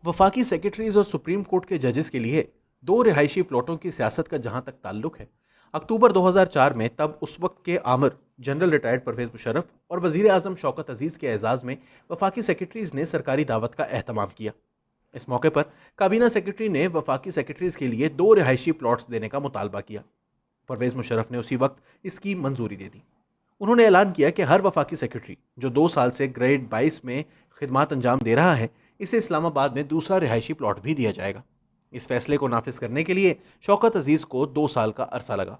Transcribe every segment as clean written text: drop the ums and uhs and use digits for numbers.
वफाकी सेक्रेटरीज और supreme court के जजेस के लिए दो रिहायशी प्लॉटों की सियासत का जहां तक ताल्लुक है, अक्टूबर 2004 में तब उस वक्त के आमिर जनरल रिटायर्ड परवेज मुशर्रफ और वजीर आजम शौकत अजीज के एजाज में वफाकी सेक्रेटरीज ने सरकारी दावत का एहतमाम किया। इस मौके पर काबीना सेक्रेटरी ने वफाकी सेक्रेटरीज के लिए दो रिहायशी प्लॉट्स देने का मुतालबा किया। परवेज मुशर्रफ ने उसी वक्त इसकी मंजूरी दे दी। उन्होंने ऐलान किया कि हर वफाकी सेक्रेटरी जो 2 साल से ग्रेड 22 में खिदमात अंजाम दे रहा है, इसे इस्लामाबाद में दूसरा रिहायशी प्लॉट भी दिया जाएगा। इस फैसले को नाफिज करने के लिए शौकत अजीज को 2 साल का अरसा लगा।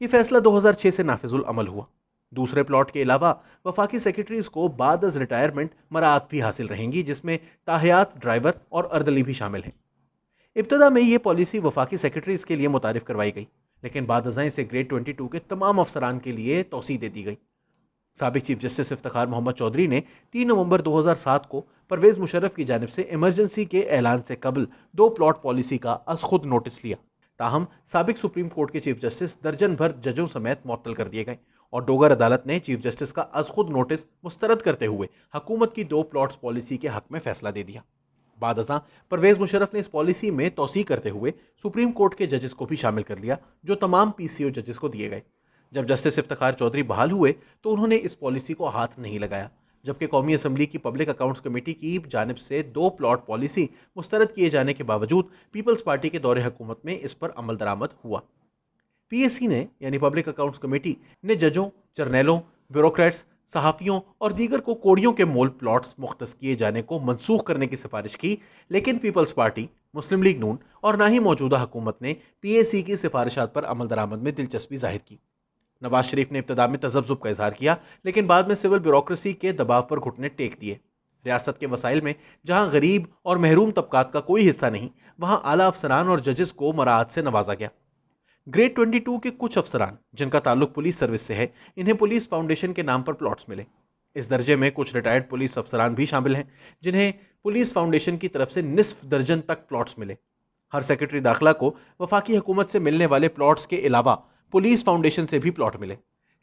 यह फैसला 2006 से नाफिजुल अमल हुआ। दूसरे प्लॉट के अलावा वफाकी सेक्रेटरीज को बाद अज रिटायरमेंट मराआत भी हासिल रहेंगी, जिसमें ताहियात, ड्राइवर और अर्दली भी शामिल हैं। इब्तदा में यह पॉलिसी वफाकी सेक्रेटरीज के लिए मुतारिफ करवाई गई, लेकिन बाद अज़ां से ग्रेड 22 के तमाम अफसरान के लिए तौसीह दे दी गई। साबिक चीफ जस्टिस इफ्तिखार मोहम्मद चौधरी ने 3 नवंबर 2007 को परवेज मुशर्रफ की जानिब से इमरजेंसी के ऐलान से कबल 2 प्लॉट पॉलिसी का अज खुद नोटिस लिया। ताहम साबिक सुप्रीम कोर्ट के चीफ जस्टिस दर्जन भर जजों समेत मुअत्तल कर दिए गए और डोगर अदालत ने चीफ जस्टिस का अज खुद नोटिस मुस्तरद करते हुए हुकूमत की 2 प्लॉट्स पॉलिसी के हक में फैसला दे दिया। बाद अज़ां परवेज मुशर्रफ ने इस पॉलिसी में तौसीह करते हुए सुप्रीम कोर्ट के जजेस को भी शामिल कर लिया, जो तमाम पीसीओ जजेस को दिए गए। जब जस्टिस इफ्तिखार चौधरी बहाल हुए तो उन्होंने इस पॉलिसी को हाथ नहीं लगाया, जबकि कौमी असम्बली की पब्लिक अकाउंट्स कमेटी की जानिब से 2 प्लॉट पॉलिसी मुस्तरद किए जाने के बावजूद पीपल्स पार्टी के दौरे हुकूमत में इस पर अमल दरामद हुआ। पीएसी ने यानी पब्लिक अकाउंट्स कमेटी ने जजों, जर्नैलों, ब्यूरोक्रेट्स, सहाफियों और दीगर को कोड़ियों के मोल प्लॉट्स मुख्तस किए जाने को मनसूख करने की सिफारिश की, लेकिन पीपल्स पार्टी, मुस्लिम लीग नून और ना ही मौजूदा हुकूमत ने पीएसी की सिफारिशात पर अमल दरामद में दिलचस्पी जाहिर की। नवाज शरीफ ने इब्तदा में तजब्जुब का इजहार किया, लेकिन बाद में सिविल ब्यूरोक्रेसी के दबाव पर घुटने टेक दिए। रियासत के वसाइल में जहां गरीब और महरूम तबकात का कोई हिस्सा नहीं, वहां आला अफसरान और जजेस को मराआत से नवाजा गया। ग्रेड 22 के कुछ अफसरान जिनका ताल्लुक पुलिस सर्विस से है, इन्हें पुलिस फाउंडेशन के नाम पर प्लॉट्स मिले। इस दर्जे में कुछ रिटायर्ड पुलिस अफसरान भी शामिल हैं, जिन्हें पुलिस फाउंडेशन की तरफ से निस्फ दर्जन तक प्लॉट्स मिले। हर सेक्रेटरी दाखिला को वफाकी हुकूमत से मिलने वाले प्लॉट्स के अलावा पुलिस फाउंडेशन से भी प्लॉट मिले।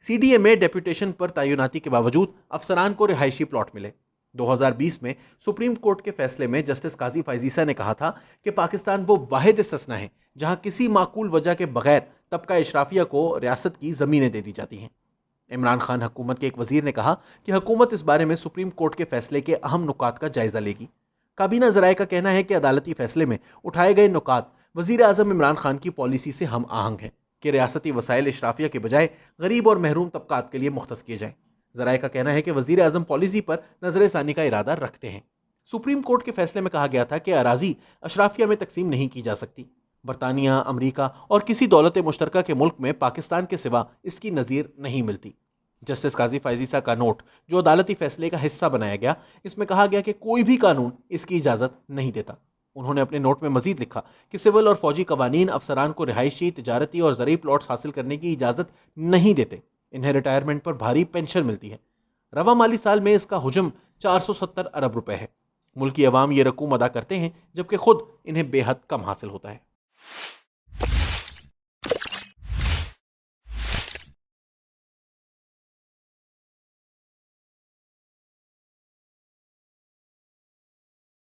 सीडीए में डेप्यूटेशन पर तैनाती के बावजूद अफसरान को रिहायशी प्लॉट मिले। 2020 में सुप्रीम कोर्ट के फैसले में जस्टिस काजी फाइजीसा ने कहा था कि पाकिस्तान वो वाहिद इस्तिस्ना है जहां किसी माकूल वजह के बगैर तबका इशराफिया को रियासत की जमीनें दे दी जाती हैं। इमरान खान हुकूमत के एक वजीर ने कहा कि हुकूमत इस बारे में सुप्रीम कोर्ट के फैसले के अहम नुकात का जायजा लेगी। काबीना ज़राए का कहना है कि अदालती फैसले में उठाए गए नुकात वजीर आजम इमरान खान की पॉलिसी से हम आहंग हैं कि रियासती वसाइल इशराफिया के बजाय गरीब और महरूम तबकात के लिए मुख्तस किए जाएं। ज़राए का कहना है कि वजीर आजम पॉलिसी पर नजरसानी का इरादा रखते हैं। सुप्रीम कोर्ट के फैसले में कहा गया था कि अराजी अशराफिया में तकसीम नहीं की जा सकती। बरतानिया, अमरीका और किसी दौलत मुश्तरका के मुल्क में पाकिस्तान के सिवा इसकी नज़ीर नहीं मिलती। जस्टिस काजी फाइजीसा का नोट, जो अदालती फैसले का हिस्सा बनाया गया, इसमें कहा गया कि कोई भी कानून इसकी इजाज़त नहीं देता। उन्होंने अपने नोट में मजीद लिखा कि सिविल और फौजी कवानीन अफसरान को रिहायशी, तिजारती और ज़रूरी प्लॉट्स हासिल करने की इजाज़त नहीं देते। इन्हें रिटायरमेंट पर भारी पेंशन मिलती है। रवा माली साल में इसका हुजम 470 अरब रुपए है। मुल्क की अवाम ये रकूम अदा करते हैं, जबकि खुद इन्हें बेहद कम हासिल होता है।